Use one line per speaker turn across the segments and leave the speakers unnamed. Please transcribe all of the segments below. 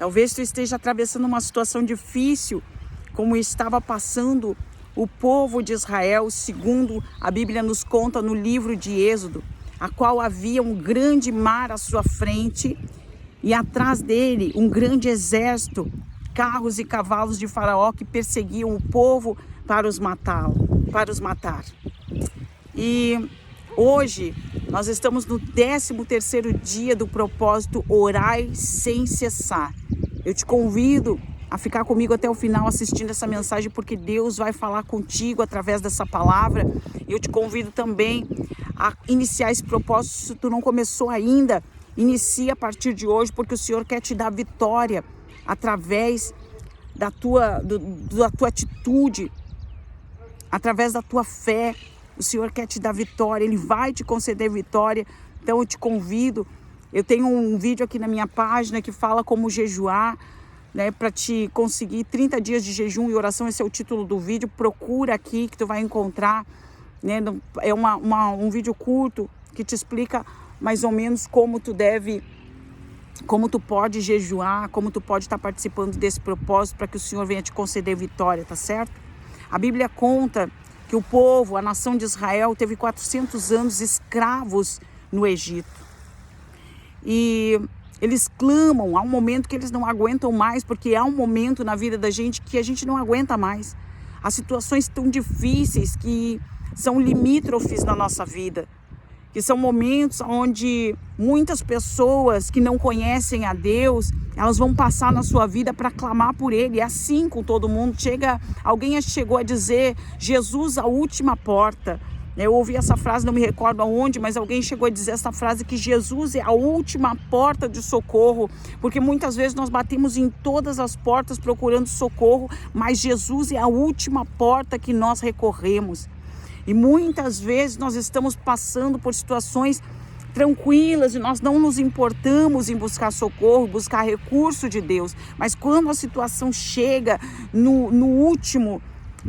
Talvez tu esteja atravessando uma situação difícil, como estava passando o povo de Israel, segundo a Bíblia nos conta no livro de Êxodo, a qual havia um grande mar à sua frente e atrás dele um grande exército, carros e cavalos de Faraó que perseguiam o povo para os matar. E hoje nós estamos no 13º dia do propósito Orai sem cessar. Eu te convido a ficar comigo até o final assistindo essa mensagem, porque Deus vai falar contigo através dessa palavra. Eu te convido também a iniciar esse propósito. Se tu não começou ainda, inicie a partir de hoje, porque o Senhor quer te dar vitória através da tua atitude, através da tua fé. O Senhor quer te dar vitória, Ele vai te conceder vitória. Então eu te convido, eu tenho um vídeo aqui na minha página que fala como jejuar, né, para te conseguir 30 dias de jejum e oração. Esse é o título do vídeo. Procura aqui que tu vai encontrar, né? É um vídeo curto que te explica mais ou menos como tu pode jejuar, como tu pode estar participando desse propósito para que o Senhor venha te conceder vitória, tá certo? A Bíblia conta que o povo, a nação de Israel, teve 400 anos escravos no Egito. E eles clamam, há um momento que eles não aguentam mais, porque há um momento na vida da gente que a gente não aguenta mais. Há situações tão difíceis que são limítrofes na nossa vida, que são momentos onde muitas pessoas que não conhecem a Deus, elas vão passar na sua vida para clamar por Ele. É assim com todo mundo. Alguém chegou a dizer, Jesus, a última porta. Eu ouvi essa frase, não me recordo aonde, mas alguém chegou a dizer essa frase, que Jesus é a última porta de socorro, porque muitas vezes nós batemos em todas as portas procurando socorro, mas Jesus é a última porta que nós recorremos. E muitas vezes nós estamos passando por situações tranquilas e nós não nos importamos em buscar socorro, buscar recurso de Deus. Mas quando a situação chega no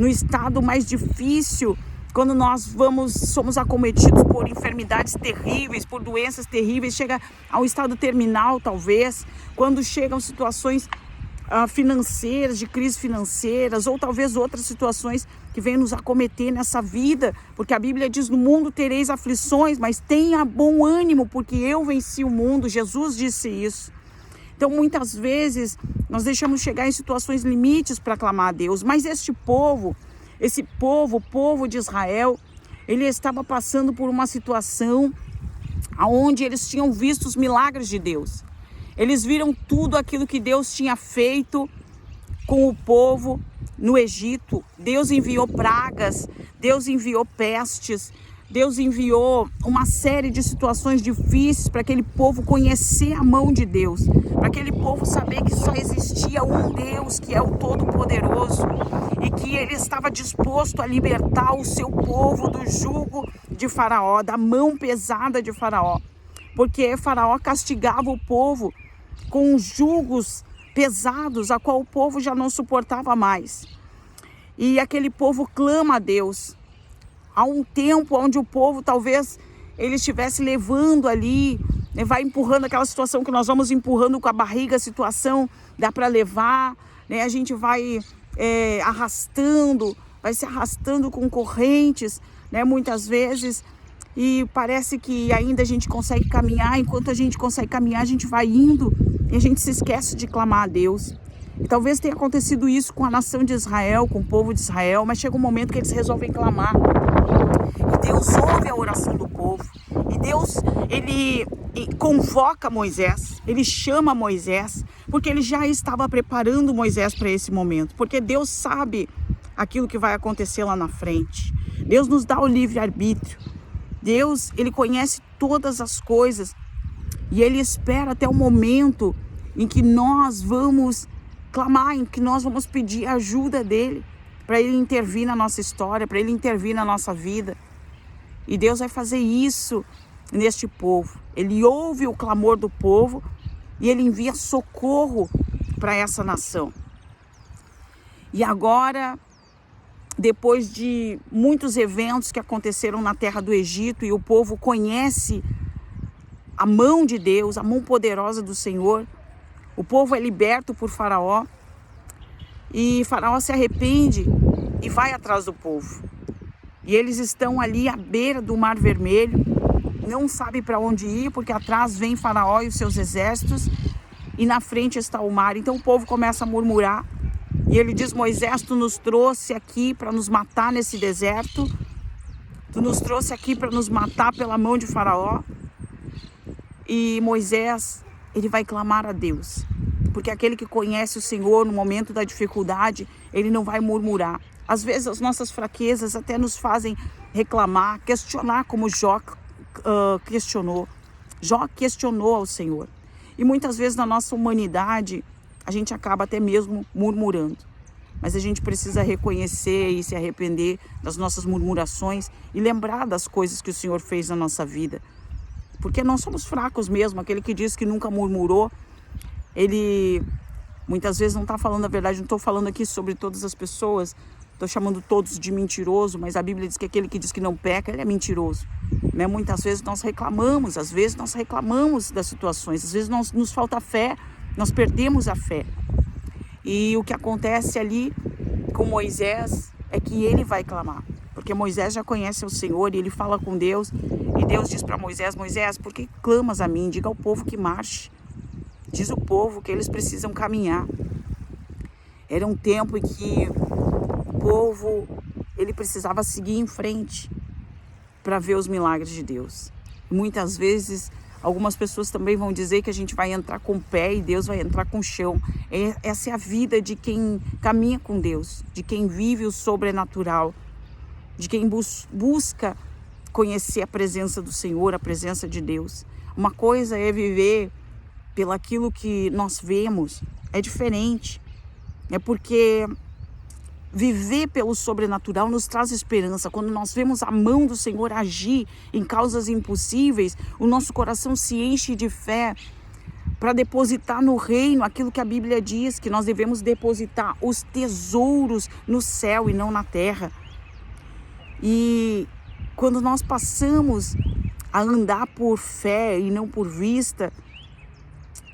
estado mais difícil, quando nós somos acometidos por enfermidades terríveis, por doenças terríveis, chega ao estado terminal talvez, quando chegam situações financeiras, de crises financeiras, ou talvez outras situações que venham nos acometer nessa vida, porque a Bíblia diz, no mundo tereis aflições, mas tenha bom ânimo, porque eu venci o mundo. Jesus disse isso. Então muitas vezes nós deixamos chegar em situações limites para clamar a Deus, mas o povo de Israel, ele estava passando por uma situação onde eles tinham visto os milagres de Deus. Eles viram tudo aquilo que Deus tinha feito com o povo no Egito. Deus enviou pragas, Deus enviou pestes, Deus enviou uma série de situações difíceis para aquele povo conhecer a mão de Deus, para aquele povo saber que só existia um Deus, que é o Todo-Poderoso, e que Ele estava disposto a libertar o seu povo do jugo de Faraó, da mão pesada de Faraó, porque Faraó castigava o povo com jugos pesados, a qual o povo já não suportava mais. E aquele povo clama a Deus. Há um tempo onde o povo talvez ele estivesse levando ali, né, vai empurrando aquela situação que nós vamos empurrando com a barriga, a situação dá para levar, né, a gente vai vai se arrastando com correntes, né, muitas vezes, e parece que ainda a gente consegue caminhar. Enquanto a gente consegue caminhar, a gente vai indo e a gente se esquece de clamar a Deus. E talvez tenha acontecido isso com a nação de Israel, com o povo de Israel, mas chega um momento que eles resolvem clamar. E Deus ouve a oração do povo. E Deus, Ele convoca Moisés, Ele chama Moisés, porque Ele já estava preparando Moisés para esse momento. Porque Deus sabe aquilo que vai acontecer lá na frente. Deus nos dá o livre-arbítrio. Deus, Ele conhece todas as coisas. E Ele espera até o momento em que nós vamos clamar, em que nós vamos pedir a ajuda dEle, para Ele intervir na nossa história, para Ele intervir na nossa vida. E Deus vai fazer isso neste povo. Ele ouve o clamor do povo e Ele envia socorro para essa nação. E agora, depois de muitos eventos que aconteceram na terra do Egito, e o povo conhece a mão de Deus, a mão poderosa do Senhor, O povo é liberto por Faraó e Faraó se arrepende e vai atrás do povo. E eles estão ali à beira do Mar Vermelho, não sabe para onde ir, porque atrás vem Faraó e os seus exércitos e na frente está o mar. Então o povo começa a murmurar e ele diz: Moisés, tu nos trouxe aqui para nos matar nesse deserto, tu nos trouxe aqui para nos matar pela mão de Faraó. E Moisés, ele vai clamar a Deus, porque aquele que conhece o Senhor no momento da dificuldade, ele não vai murmurar. Às vezes as nossas fraquezas até nos fazem reclamar, questionar, como Jó questionou. Jó questionou ao Senhor. E muitas vezes na nossa humanidade, a gente acaba até mesmo murmurando. Mas a gente precisa reconhecer e se arrepender das nossas murmurações e lembrar das coisas que o Senhor fez na nossa vida. Porque nós somos fracos mesmo. Aquele que diz que nunca murmurou, ele muitas vezes não está falando a verdade. Não estou falando aqui sobre todas as pessoas, estou chamando todos de mentiroso, mas a Bíblia diz que aquele que diz que não peca, ele é mentiroso. Né? Muitas vezes nós reclamamos, das situações, às vezes nos falta fé, nós perdemos a fé. E o que acontece ali com Moisés é que ele vai clamar, porque Moisés já conhece o Senhor e ele fala com Deus, e Deus diz para Moisés: Moisés, por que clamas a mim? Diga ao povo que marche. Diz o povo que eles precisam caminhar. Era um tempo em que o povo, ele precisava seguir em frente para ver os milagres de Deus. Muitas vezes, algumas pessoas também vão dizer que a gente vai entrar com o pé e Deus vai entrar com o chão. Essa é a vida de quem caminha com Deus, de quem vive o sobrenatural, de quem busca conhecer a presença do Senhor, a presença de Deus. Uma coisa é viver pelaquilo que nós vemos, é diferente. É porque viver pelo sobrenatural nos traz esperança. Quando nós vemos a mão do Senhor agir em causas impossíveis, o nosso coração se enche de fé para depositar no reino aquilo que a Bíblia diz, que nós devemos depositar os tesouros no céu e não na terra. E quando nós passamos a andar por fé e não por vista,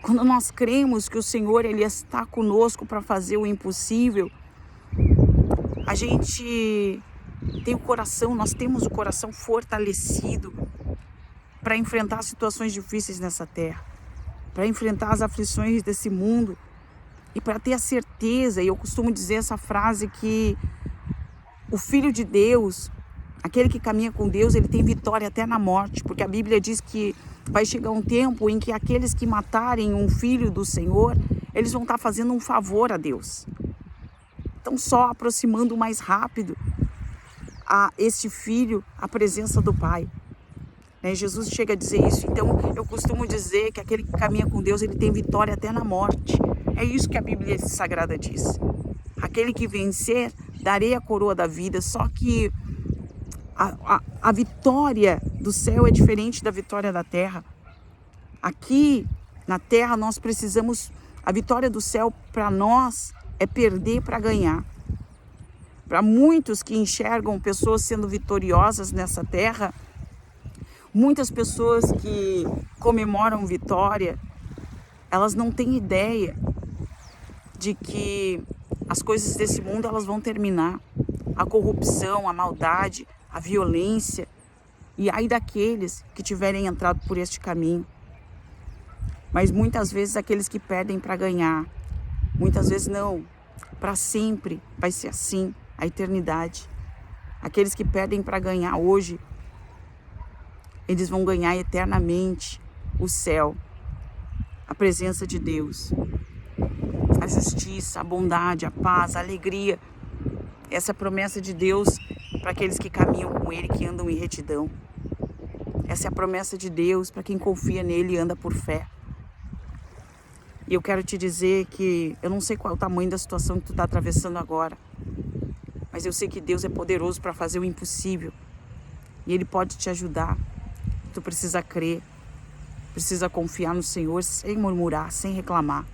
quando nós cremos que o Senhor, ele está conosco para fazer o impossível, a gente tem o coração, nós temos o coração fortalecido para enfrentar situações difíceis nessa terra, para enfrentar as aflições desse mundo e para ter a certeza, e eu costumo dizer essa frase, que o Filho de Deus, aquele que caminha com Deus, ele tem vitória até na morte, porque a Bíblia diz que vai chegar um tempo em que aqueles que matarem um filho do Senhor, eles vão estar fazendo um favor a Deus. Estão só aproximando mais rápido a este filho a presença do Pai. Né? Jesus chega a dizer isso. Então eu costumo dizer que aquele que caminha com Deus, ele tem vitória até na morte. É isso que a Bíblia Sagrada diz. Aquele que vencer, darei a coroa da vida. Só que a vitória do céu é diferente da vitória da terra. Aqui na terra nós precisamos, a vitória do céu para nós é perder para ganhar. Para muitos que enxergam pessoas sendo vitoriosas nessa terra, muitas pessoas que comemoram vitória, elas não têm ideia de que as coisas desse mundo, elas vão terminar. A corrupção, a maldade, a violência, e ai daqueles que tiverem entrado por este caminho. Mas muitas vezes aqueles que perdem para ganhar, muitas vezes não, para sempre vai ser assim, a eternidade. Aqueles que perdem para ganhar hoje, eles vão ganhar eternamente o céu, a presença de Deus, a justiça, a bondade, a paz, a alegria. Essa é a promessa de Deus para aqueles que caminham com Ele, que andam em retidão. Essa é a promessa de Deus para quem confia nele e anda por fé. E eu quero te dizer que eu não sei qual é o tamanho da situação que tu está atravessando agora, mas eu sei que Deus é poderoso para fazer o impossível e Ele pode te ajudar. Tu precisa crer, precisa confiar no Senhor sem murmurar, sem reclamar.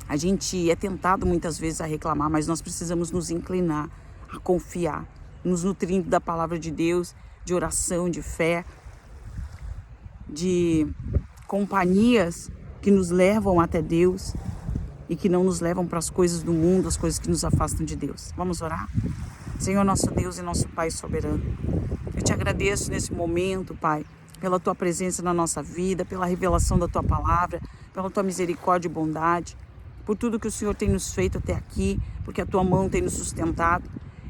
A gente é tentado muitas vezes a reclamar, mas nós precisamos nos inclinar a confiar, nos nutrindo da palavra de Deus, de oração, de fé, de companhias que nos levam até Deus e que não nos levam para as coisas do mundo, as coisas que nos afastam de Deus. Vamos orar? Senhor, nosso Deus e nosso Pai soberano, eu te agradeço nesse momento, Pai, pela Tua presença na nossa vida, pela revelação da Tua palavra, pela Tua misericórdia e bondade, por tudo que o Senhor tem nos feito até aqui, porque a Tua mão tem nos sustentado.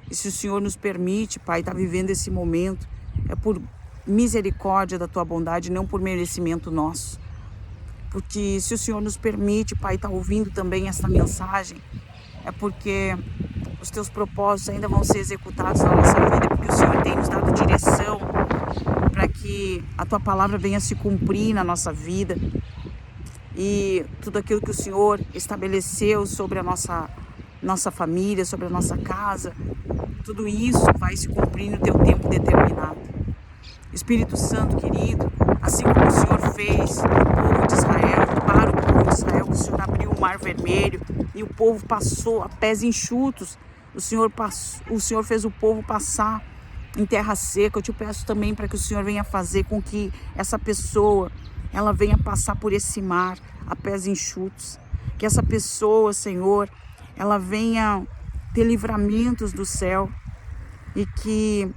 E se o Senhor nos permite, Pai, estar vivendo esse momento, é por misericórdia da Tua bondade, não por merecimento nosso. Porque se o Senhor nos permite, Pai, estar ouvindo também essa mensagem, é porque os Teus propósitos ainda vão ser executados na nossa vida, porque o Senhor tem nos dado direção para que a Tua palavra venha se cumprir na nossa vida. E tudo aquilo que o Senhor estabeleceu sobre a nossa família, sobre a nossa casa, tudo isso vai se cumprir no Teu tempo determinado. Espírito Santo querido, assim como o Senhor fez o povo de Israel, para o povo de Israel, o Senhor abriu o mar vermelho e o povo passou a pés enxutos. O Senhor fez o povo passar em terra seca. Eu te peço também para que o Senhor venha fazer com que essa pessoa, ela venha passar por esse mar a pés enxutos. Que essa pessoa, Senhor, ela venha ter livramentos do céu e que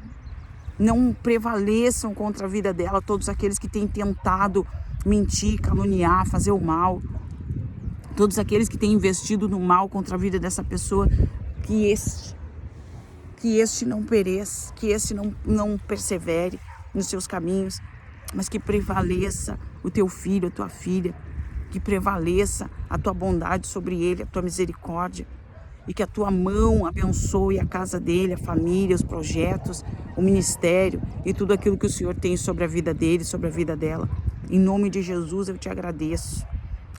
não prevaleçam contra a vida dela todos aqueles que têm tentado mentir, caluniar, fazer o mal. Todos aqueles que têm investido no mal contra a vida dessa pessoa, que este não pereça, que este não persevere nos seus caminhos, mas que prevaleça o teu filho, a tua filha, que prevaleça a tua bondade sobre ele, a tua misericórdia, e que a tua mão abençoe a casa dele, a família, os projetos, o ministério e tudo aquilo que o Senhor tem sobre a vida dele, sobre a vida dela. Em nome de Jesus eu te agradeço.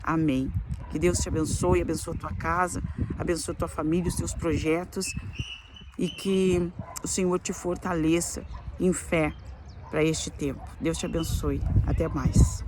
Amém. Que Deus te abençoe a tua casa, abençoe a tua família, os teus projetos, e que o Senhor te fortaleça em fé para este tempo. Deus te abençoe. Até mais.